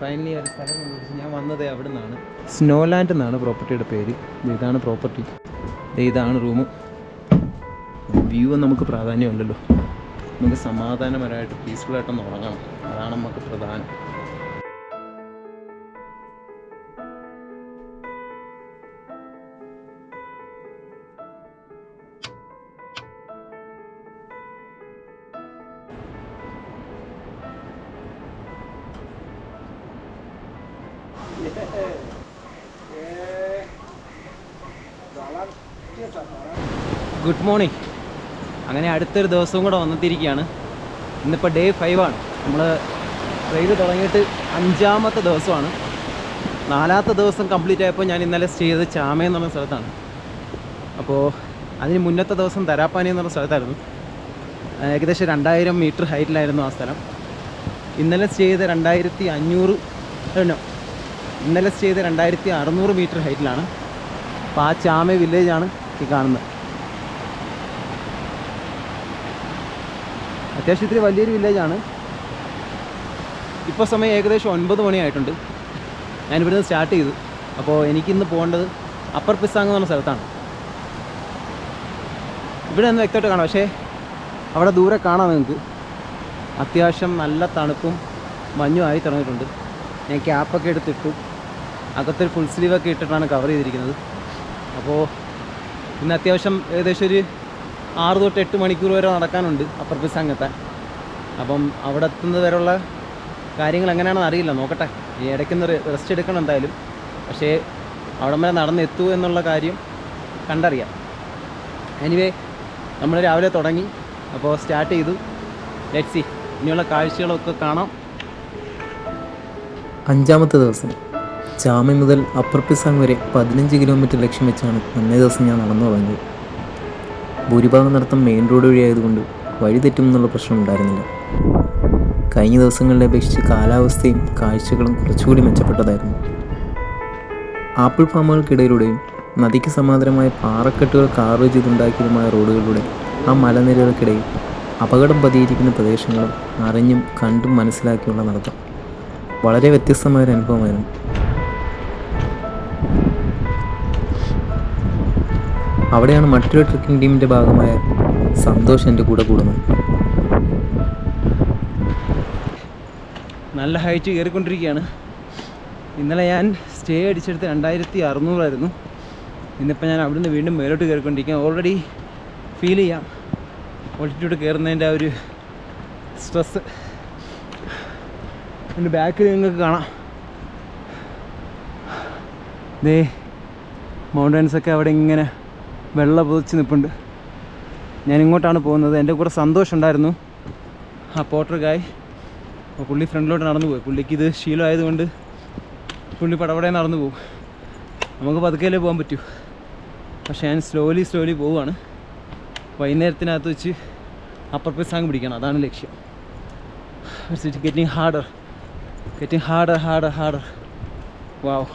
Finally ഒരു സ്ഥലം കണ്ടുപിടിച്ച്. ഞാൻ വന്നത് അവിടെ നിന്നാണ്. സ്നോലാൻഡ് എന്നാണ് പ്രോപ്പർട്ടിയുടെ പേര്. ഇതാണ് പ്രോപ്പർട്ടി. ഇതാണ് റൂം. വ്യൂ നമുക്ക് പ്രാധാന്യമുണ്ടല്ലോ. നമുക്ക് സമാധാനപരമായിട്ട് പീസ്ഫുള്ളായിട്ടൊന്ന് ഉറങ്ങണം. അതാണ് നമുക്ക് പ്രധാനം. Good morning. അങ്ങനെ അടുത്തൊരു ദിവസവും കൂടെ വന്നെത്തിയിരിക്കുകയാണ്. ഇന്നിപ്പോൾ ഡേ 5 ആണ്. നമ്മൾ റൈഡ് തുടങ്ങിയിട്ട് 5ാമത്തെ ദിവസമാണ്. 4ാമത്തെ ദിവസം കംപ്ലീറ്റ് ആയപ്പോൾ ഞാൻ ഇന്നലെ സ്റ്റേ ചെയ്തത് ചാമ എന്ന് പറഞ്ഞ സ്ഥലത്താണ്. അപ്പോൾ അതിന് മുന്നത്തെ ദിവസം തരാപ്പാനി എന്ന് പറഞ്ഞ സ്ഥലത്തായിരുന്നു. ഏകദേശം 2000 മീറ്റർ ഹൈറ്റിലായിരുന്നു ആ സ്ഥലം. ഇന്നലെ സ്റ്റേ ചെയ്ത് 2600 മീറ്റർ ഹൈറ്റിലാണ്. അപ്പോൾ ആ ചാമ വില്ലേജാണ് ഈ കാണുന്നത്. അത്യാവശ്യം ഇത്തിരി വലിയൊരു വില്ലേജാണ്. ഇപ്പോൾ സമയം ഏകദേശം 9 മണിയായിട്ടുണ്ട്. ഞാനിവിടുന്ന് സ്റ്റാർട്ട് ചെയ്തു. അപ്പോൾ എനിക്കിന്ന് പോകേണ്ടത് അപ്പർ പിസാങ് എന്ന് പറഞ്ഞ സ്ഥലത്താണ്. ഇവിടെ നിന്ന് വ്യക്തമായിട്ട് കാണാം, പക്ഷേ അവിടെ ദൂരെ കാണാം നിങ്ങൾക്ക്. അത്യാവശ്യം നല്ല തണുപ്പും മഞ്ഞും ആയി തുടങ്ങിയിട്ടുണ്ട്. ഞാൻ ക്യാപ്പൊക്കെ എടുത്തിട്ടു. അകത്തൊരു ഫുൾ സ്ലീവൊക്കെ ഇട്ടിട്ടാണ് കവർ ചെയ്തിരിക്കുന്നത്. അപ്പോൾ ഇന്ന് അത്യാവശ്യം ഏകദേശം ഒരു 6 തൊട്ട് 8 മണിക്കൂർ വരെ നടക്കാനുണ്ട് അപ്പർ പിസാങ് എത്താൻ. അപ്പം അവിടെ എത്തുന്നത് വരെയുള്ള കാര്യങ്ങൾ എങ്ങനെയാണെന്ന് അറിയില്ല, നോക്കട്ടെ. ഈ ഇടയ്ക്കൊന്ന് റെസ്റ്റ് എടുക്കണം എന്തായാലും. പക്ഷേ അവിടം വരെ നടന്നെത്തൂ എന്നുള്ള കാര്യം കണ്ടറിയാം. എനിവേ നമ്മൾ രാവിലെ തുടങ്ങി. അപ്പോൾ സ്റ്റാർട്ട് ചെയ്തു. Let's see. ഇനിയുള്ള കാഴ്ചകളൊക്കെ കാണാം. 5ാമത്തെ ദിവസം ചാമ മുതൽ അപ്പർ പിസാങ് വരെ 15 കിലോമീറ്റർ ലക്ഷ്യം വെച്ചാണ് അന്നേ ദിവസം ഞാൻ നടന്നു തുടങ്ങിയത്. ഭൂരിഭാഗം നടത്തം മെയിൻ റോഡ് വഴിയായതുകൊണ്ട് വഴി തെറ്റുമെന്നുള്ള പ്രശ്നം ഉണ്ടായിരുന്നില്ല. കഴിഞ്ഞ ദിവസങ്ങളിലെ അപേക്ഷിച്ച് കാലാവസ്ഥയും കാഴ്ചകളും കുറച്ചുകൂടി മെച്ചപ്പെട്ടതായിരുന്നു. ആപ്പിൾ ഫാമുകൾക്കിടയിലൂടെയും നദിക്ക് സമാന്തരമായ പാറക്കെട്ടുകൾ കാർവ് ചെയ്തുണ്ടാക്കിയതുമായ റോഡുകളിലൂടെ ആ മലനിരകൾക്കിടയിൽ അപകടം പതിയിരിക്കുന്ന പ്രദേശങ്ങളും അറിഞ്ഞും കണ്ടും മനസ്സിലാക്കിയുള്ള നടത്തം വളരെ വ്യത്യസ്തമായൊരു അനുഭവമായിരുന്നു. അവിടെയാണ് മറ്റൊരു ട്രക്കിംഗ് ടീമിൻ്റെ ഭാഗമായ സന്തോഷ് എൻ്റെ കൂടെ കൂടുന്നത്. നല്ല ഹൈറ്റ് കയറിക്കൊണ്ടിരിക്കുകയാണ്. ഇന്നലെ ഞാൻ സ്റ്റേ അടിച്ചെടുത്ത് 2600 ആയിരുന്നു. ഇന്നിപ്പോൾ ഞാൻ അവിടുന്ന് വീണ്ടും മേലോട്ട് കയറിക്കൊണ്ടിരിക്കുക. ഓൾറെഡി ഫീൽ ചെയ്യാം ഓൾട്ടിറ്റ്യൂഡ് കയറുന്നതിൻ്റെ ആ ഒരു സ്ട്രെസ്സ്. എൻ്റെ ബാക്കിൽ നിങ്ങൾക്ക് കാണാം. ദേ മൗണ്ടൻസൊക്കെ അവിടെ ഇങ്ങനെ വെള്ള പൊതിച്ച് നിൽപ്പുണ്ട്. ഞാൻ ഇങ്ങോട്ടാണ് പോകുന്നത്. എൻ്റെ കൂടെ സന്തോഷമുണ്ടായിരുന്നു, ആ പോർട്ടർ ഗായ്. അപ്പോൾ പുള്ളി ഫ്രണ്ടിലോട്ട് നടന്നു പോയി. പുള്ളിക്ക് ഇത് ശീലമായതുകൊണ്ട് പുള്ളി പടപടയെ നടന്നു പോകും. നമുക്ക് പതുക്കെയല്ലേ പോകാൻ പറ്റൂ. പക്ഷേ ഞാൻ സ്ലോലി പോവുകയാണ്. വൈകുന്നേരത്തിനകത്ത് വെച്ച് അപ്പർ പിസാങ് പിടിക്കണം, അതാണ് ലക്ഷ്യം. It's getting harder. Wow,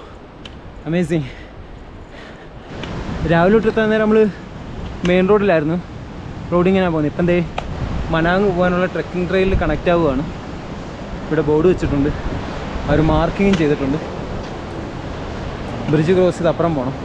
amazing. രാവിലെ തൊട്ട് നേരം നമ്മൾ മെയിൻ റോഡിലായിരുന്നു. റോഡിങ്ങനെ പോകുന്നത്. ഇപ്പം എന്തേ മനാങ് പോകാനുള്ള ട്രെക്കിംഗ് ട്രെയിലിൽ കണക്റ്റ് ആവുകയാണ്. ഇവിടെ ബോർഡ് വെച്ചിട്ടുണ്ട്, അവർ മാർക്കിങ്ങും ചെയ്തിട്ടുണ്ട്. ബ്രിഡ്ജ് ക്രോസ് ചെയ്ത് അപ്പുറം പോകണം.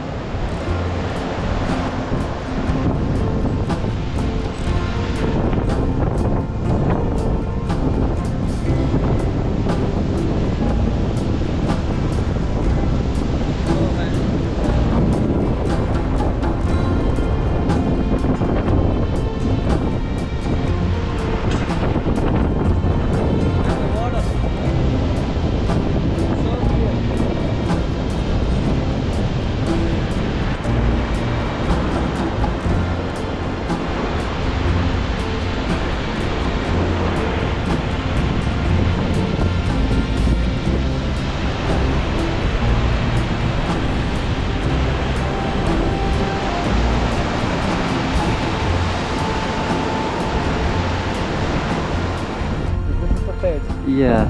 Yeah.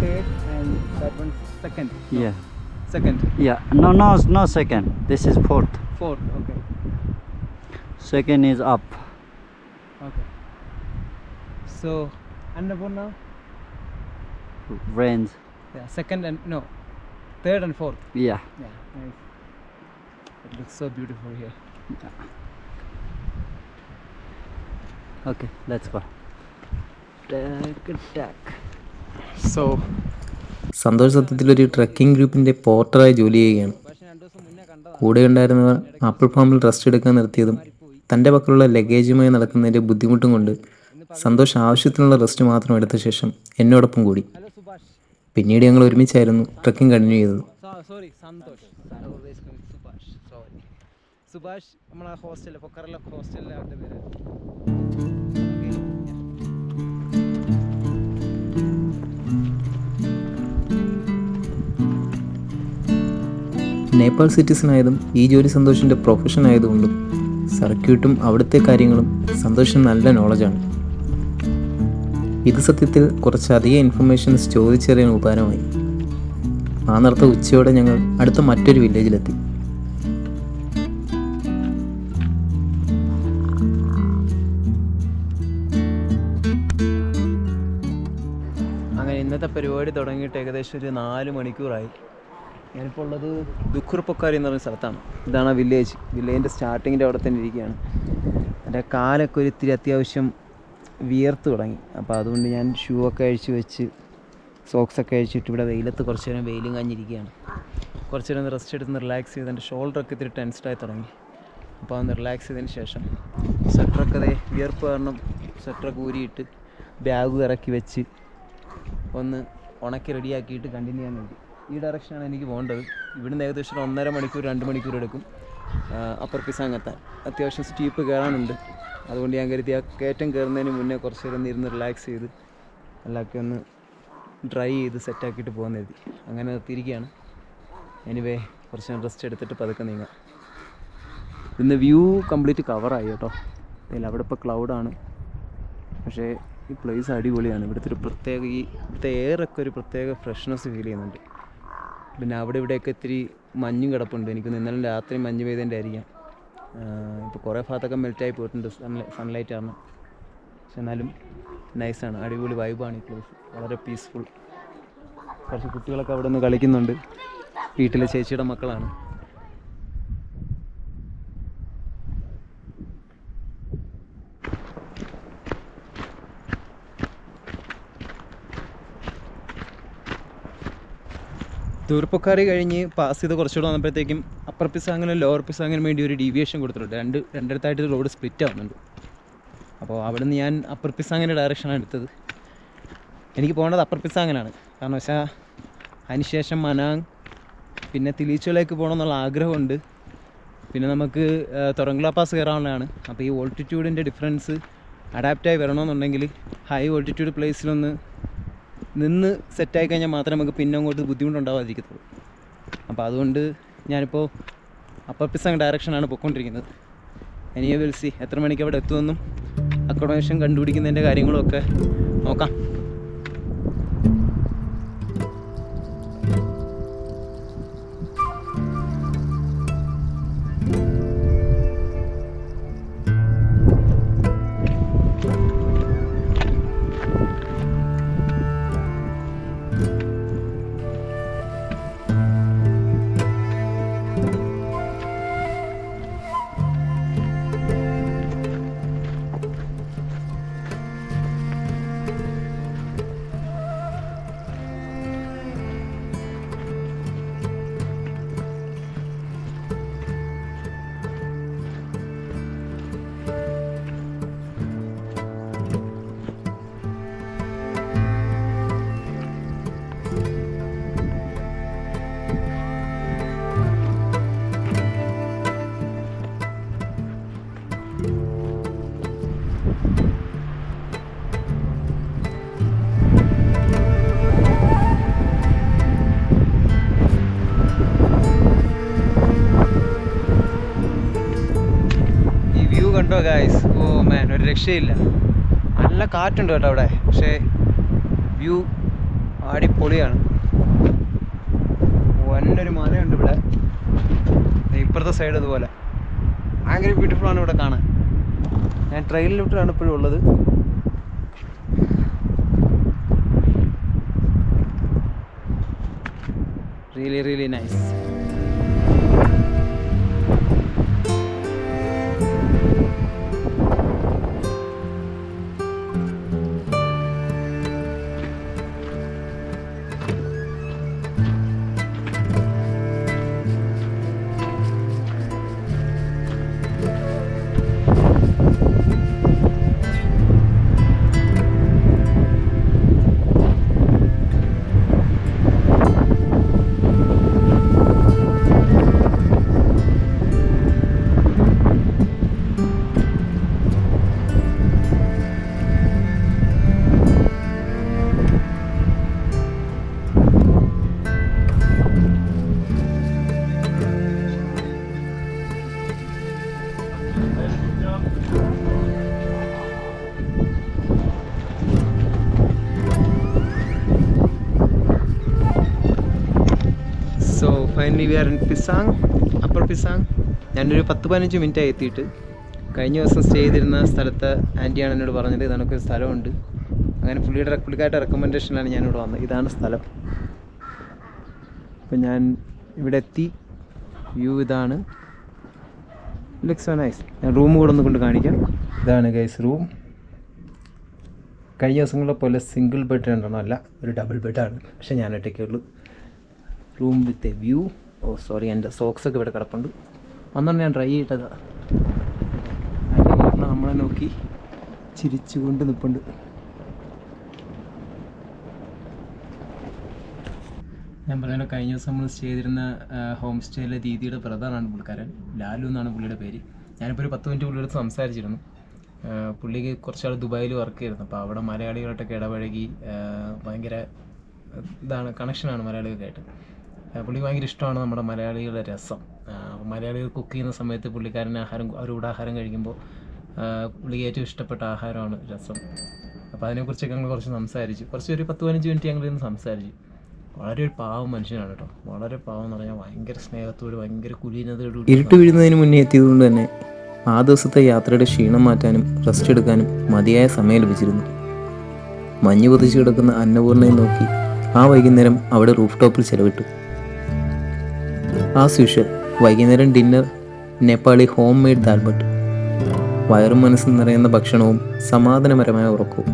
Third and that one second. No. Yeah. Second. Yeah. No second. This is fourth. Fourth. Okay. Second is up. Okay. So Annapurna. Range. Yeah, second and no, third and fourth. Yeah. Yeah, nice. It looks so beautiful here. Okay, let's go. Tack. So, Santosh സത്യത്തിലൊരു trekking ഗ്രൂപ്പിൻ്റെ പോർട്ടറായി ജോലി ചെയ്യുകയാണ്. പക്ഷേ 2 ദിവസം മുന്നേ കണ്ടതാണ്. കൂടെ ഉണ്ടായിരുന്നവർ ആപ്പിൾ ഫാമിൽ റെസ്റ്റ് എടുക്കാൻ നിർത്തിയതും തൻ്റെ പക്കലുള്ള ലഗേജുമായി നടക്കുന്നതിൻ്റെ ബുദ്ധിമുട്ടും കൊണ്ട് സന്തോഷ് ആവശ്യത്തിനുള്ള റെസ്റ്റ് മാത്രം എടുത്ത ശേഷം എന്നോടൊപ്പം കൂടി. ഹലോ സുഭാഷ്. പിന്നീട് ഞങ്ങൾ ഒരുമിച്ചായിരുന്നു ട്രക്കിംഗ് കണ്ടിന്യൂ ചെയ്തത്. സോറി സന്തോഷ്. സുഭാഷ്. സോറി. സുഭാഷ് നമ്മളെ ഹോസ്റ്റലിൽ പൊക്കറല ഹോസ്റ്റലിലെ അവരുടെ പേര്. നേപ്പാൾ സിറ്റിസൺ ആയതും ഈ ജോലി സന്തോഷിൻ്റെ പ്രൊഫഷൻ ആയതുകൊണ്ടും സർക്യൂട്ടും അവിടുത്തെ കാര്യങ്ങളും സന്തോഷിന് നല്ല നോളജാണ്. ഇത് സത്യത്തിൽ കുറച്ചധികം ഇൻഫർമേഷൻസ് ചോദിച്ചറിയാൻ ഉപകാരമായി. ആ നേരത്തെ ഉച്ചയോടെ ഞങ്ങൾ അടുത്ത മറ്റൊരു വില്ലേജിലെത്തി. അങ്ങനെ ഇന്നത്തെ പരിപാടി തുടങ്ങിയിട്ട് ഏകദേശം ഒരു 4 മണിക്കൂറായി. ഞാനിപ്പോൾ ഉള്ളത് ദുഃഖുർ പൊക്കാരി എന്ന് പറയുന്ന സ്ഥലത്താണ്. ഇതാണ് ആ വില്ലേജിൻ്റെ സ്റ്റാർട്ടിങ്ങിൻ്റെ അവിടെ തന്നെ ഇരിക്കുകയാണ്. എൻ്റെ കാലൊക്കെ ഒരു ഇത്തിരി അത്യാവശ്യം വിയർത്ത് തുടങ്ങി. അപ്പോൾ അതുകൊണ്ട് ഞാൻ ഷൂ ഒക്കെ അഴിച്ച് വെച്ച് സോക്സൊക്കെ അഴിച്ചിട്ട് ഇവിടെ വെയിലത്ത് കുറച്ച് നേരം വെയിലും കാഞ്ഞിരിക്കുകയാണ്. കുറച്ച് നേരം റെസ്റ്റ് എടുത്ത് റിലാക്സ് ചെയ്ത് എൻ്റെ ഷോൾഡറൊക്കെ ഇത്തിരി ടെൻസ്ഡായി തുടങ്ങി. അപ്പോൾ അതൊന്ന് റിലാക്സ് ചെയ്തതിന് ശേഷം സ്വെറ്ററൊക്കെ അതേ വിയർപ്പ് കാരണം സ്വെറ്ററൊക്കെ ഊരിയിട്ട് ബാഗ് ഇറക്കി വെച്ച് ഒന്ന് ഉണക്കി റെഡിയാക്കിയിട്ട് കണ്ടിന്യൂ ചെയ്യാൻ വേണ്ടി ഈ ഡയറക്ഷനാണ് എനിക്ക് പോകേണ്ടത്. ഇവിടുന്ന് ഏകദേശം 1.5 മണിക്കൂർ 2 മണിക്കൂർ എടുക്കും അപ്പർ പിസാങ് എത്താൻ. അത്യാവശ്യം സ്റ്റീപ്പ് കയറാനുണ്ട്. അതുകൊണ്ട് ഞാൻ കരുതി ആ കയറ്റം കയറുന്നതിന് മുന്നേ കുറച്ച് നേരം ഇരുന്ന് റിലാക്സ് ചെയ്ത് എല്ലാമൊക്കെ ഒന്ന് ഡ്രൈ ചെയ്ത് സെറ്റാക്കിയിട്ട് പോകാൻ കരുതി. അങ്ങനെ നിർത്തിയിരിക്കുകയാണ്. എനിവേ കുറച്ച് നേരം റെസ്റ്റ് എടുത്തിട്ട് പതുക്കെ നീങ്ങാം. ഇന്ന് വ്യൂ കംപ്ലീറ്റ് കവറായി കേട്ടോ. അതിൽ അവിടെ ഇപ്പോൾ ക്ലൗഡാണ്. പക്ഷേ ഈ പ്ലേസ് അടിപൊളിയാണ്. ഇവിടുത്തെ ഇവിടുത്തെ എയറൊക്കെ ഒരു പ്രത്യേക ഫ്രഷ്നെസ് ഫീൽ ചെയ്യുന്നുണ്ട്. പിന്നെ അവിടെ ഇവിടെയൊക്കെ ഇത്തിരി മഞ്ഞും കിടപ്പുണ്ട്. എനിക്ക് ഇന്നലെ രാത്രി മഞ്ഞ് പെയ്തതിൻ്റെ ആയിരിക്കാം. ഇപ്പോൾ കുറേ ഭാഗത്തൊക്കെ മെൽറ്റായി പോയിട്ടുണ്ട് സൺലൈറ്റ് കാരണം. പക്ഷെ എന്നാലും നൈസാണ്, അടിപൊളി വൈബാണ് ഈ പ്ലേസ്. വളരെ പീസ്ഫുൾ. കുറച്ച് കുട്ടികളൊക്കെ അവിടെ നിന്ന് കളിക്കുന്നുണ്ട്. വീട്ടിലെ ചേച്ചിയുടെ മക്കളാണ്. ദൂർപ്പൊക്കാരി കഴിഞ്ഞ് പാസ് ചെയ്ത് കുറച്ചുകൂടെ വന്നപ്പോഴത്തേക്കും അപ്പർ പിസാങ്ങിനും ലോവർ പിസാങ്ങിനും വേണ്ടി ഒരു ഡീവിയേഷൻ കൊടുത്തിട്ടുണ്ട്. രണ്ടിടത്തായിട്ട് റോഡ് സ്പ്ലിറ്റ് ആവുന്നുണ്ട്. അപ്പോൾ അവിടെ നിന്ന് ഞാൻ അപ്പർ പിസാങ്ങിൻ്റെ ഡയറക്ഷനാണ് എടുത്തത്. എനിക്ക് പോകേണ്ടത് അപ്പർ പിസാങ്ങിനാണ്. കാരണം വെച്ചാൽ അതിനുശേഷം മനാങ് പിന്നെ തിലീച്ചോലേക്ക് പോകണമെന്നുള്ള ആഗ്രഹമുണ്ട്. പിന്നെ നമുക്ക് തൊറങ്ല പാസ് കയറാനുള്ളതാണ്. അപ്പോൾ ഈ ഓൾട്ടിറ്റ്യൂഡിൻ്റെ ഡിഫറൻസ് അഡാപ്റ്റായി വരണമെന്നുണ്ടെങ്കിൽ ഹൈ ഓൾട്ടിറ്റ്യൂഡ് പ്ലേസിലൊന്ന് നിന്ന് സെറ്റായി കഴിഞ്ഞാൽ മാത്രമേ നമുക്ക് പിന്നെ അങ്ങോട്ട് ബുദ്ധിമുട്ടുണ്ടാവാതിരിക്കത്തുള്ളൂ. അപ്പോൾ അതുകൊണ്ട് ഞാനിപ്പോൾ അപ്പർ പിസാങ് ഡയറക്ഷനാണ് പോയിക്കൊണ്ടിരിക്കുന്നത്. എനിയെ വിളിച്ച് എത്ര മണിക്ക് അവിടെ എത്തുമെന്നും അക്കോമഡേഷൻ കണ്ടുപിടിക്കുന്നതിൻ്റെ കാര്യങ്ങളുമൊക്കെ നോക്കാം. കണ്ടോ ഗായ്സ്? ഓ മാൻ, ഒരു രക്ഷയില്ല. നല്ല കാറ്റുണ്ട് കേട്ടോ അവിടെ. പക്ഷേ വ്യൂ അടിപൊളിയാണ്. വന്നൊരു മലയുണ്ട് ഇവിടെ, ഇപ്പുറത്തെ സൈഡ് ഇതുപോലെ. ഭയങ്കര ബ്യൂട്ടിഫുള്ളാണ് ഇവിടെ കാണാൻ. ഞാൻ ട്രെയിനിലോട്ടാണ് ഇപ്പോഴും ഉള്ളത്. Really really nice. So finally we are in Pisang, upper Pisang. ഞാനൊരു 10-15 മിനിറ്റായി എത്തിയിട്ട്. കഴിഞ്ഞ ദിവസം സ്റ്റേ ചെയ്തിരുന്ന സ്ഥലത്ത് ആൻറ്റിയാണ് എന്നോട് പറഞ്ഞത് ഇതണക്കൊരു സ്ഥലമുണ്ട്. അങ്ങനെ പുള്ളിക്കാരുടെ റെക്കമെൻഡേഷനിലാണ് ഞാനിവിടെ വന്നത്. ഇതാണ് സ്ഥലം. അപ്പം ഞാൻ ഇവിടെ എത്തി. വ്യൂ ഇതാണ്. Looks so nice. ഞാൻ റൂം കൂടെ ഒന്ന് കൊണ്ട് കാണിക്കാം. ഇതാണ് ഗൈസ് റൂം. കഴിഞ്ഞ ദിവസങ്ങളെ പോലെ സിംഗിൾ ബെഡ് രണ്ടെണ്ണം അല്ല, ഒരു ഡബിൾ ബെഡാണ്. പക്ഷേ ഞാൻ ഒറ്റയ്ക്കേ ഉള്ളൂ. Room with a view. Oh sorry, എൻ്റെ സോക്സൊക്കെ ഇവിടെ കിടപ്പുണ്ട്. അന്നാണ് ഞാൻ ട്രൈ ചെയ്തതാണ്. അതിൻ്റെ കാരണം നമ്മളെ നോക്കി ചിരിച്ചുകൊണ്ട് നിൽപ്പുണ്ട്. ഞാൻ പറഞ്ഞ കഴിഞ്ഞ ദിവസം നമ്മൾ സ്റ്റേ ചെയ്തിരുന്ന ഹോം സ്റ്റേയിലെ ദീദിയുടെ ബ്രദറാണ് പുള്ളിക്കാരൻ. ലാലു എന്നാണ് പുള്ളിയുടെ പേര്. ഞാനിപ്പോൾ ഒരു 10 മിനിറ്റ് പുള്ളിയുടെ സംസാരിച്ചിരുന്നു. പുള്ളിക്ക് കുറച്ചാൾ ദുബായിൽ വർക്ക് ചെയ്തിരുന്നു. അപ്പോൾ അവിടെ മലയാളികളായിട്ടൊക്കെ ഇടപഴകി ഭയങ്കര ഇതാണ്, കണക്ഷനാണ് മലയാളികൾക്കായിട്ട്. പുള്ളിക്ക് ഭയങ്കര ഇഷ്ടമാണ് നമ്മുടെ മലയാളികളുടെ രസം. മലയാളികൾ കുക്ക് ചെയ്യുന്ന സമയത്ത് പുള്ളിക്കാരൻ അവരുടെ ആഹാരം കഴിക്കുമ്പോൾ പുള്ളിക്ക് ഏറ്റവും ഇഷ്ടപ്പെട്ട ആഹാരമാണ് രസം. അപ്പോൾ അതിനെക്കുറിച്ചൊക്കെ ഞങ്ങൾ കുറച്ച് സംസാരിച്ചു. ഒരു 10-15 മിനിറ്റ് ഞങ്ങളിന്ന് സംസാരിച്ചു. വളരെ ഒരു പാവം മനുഷ്യനാണ് കേട്ടോ. വളരെ പാവം എന്ന് പറഞ്ഞാൽ ഭയങ്കര സ്നേഹത്തോട്, ഭയങ്കര കുലീനതയോട്. ഇരുട്ട് വീഴുന്നതിന് മുന്നേ എത്തിയതുകൊണ്ട് തന്നെ ആ ദിവസത്തെ യാത്രയുടെ ക്ഷീണം മാറ്റാനും റെസ്റ്റ് എടുക്കാനും മതിയായ സമയം ലഭിച്ചിരുന്നു. മഞ്ഞ് പൊതിച്ച് കിടക്കുന്ന അന്നപൂർണയെ നോക്കി ആ വൈകുന്നേരം അവിടെ റൂഫ് ടോപ്പിൽ ചെലവിട്ടു. ആസ് യൂഷ്വൽ വൈകുന്നേരം ഡിന്നർ നേപ്പാളി ഹോം മെയ്ഡ് ദാൽബട്ട്. വയറും മനസ്സും നിറയുന്ന ഭക്ഷണവും സമാധാനപരമായ ഉറക്കവും.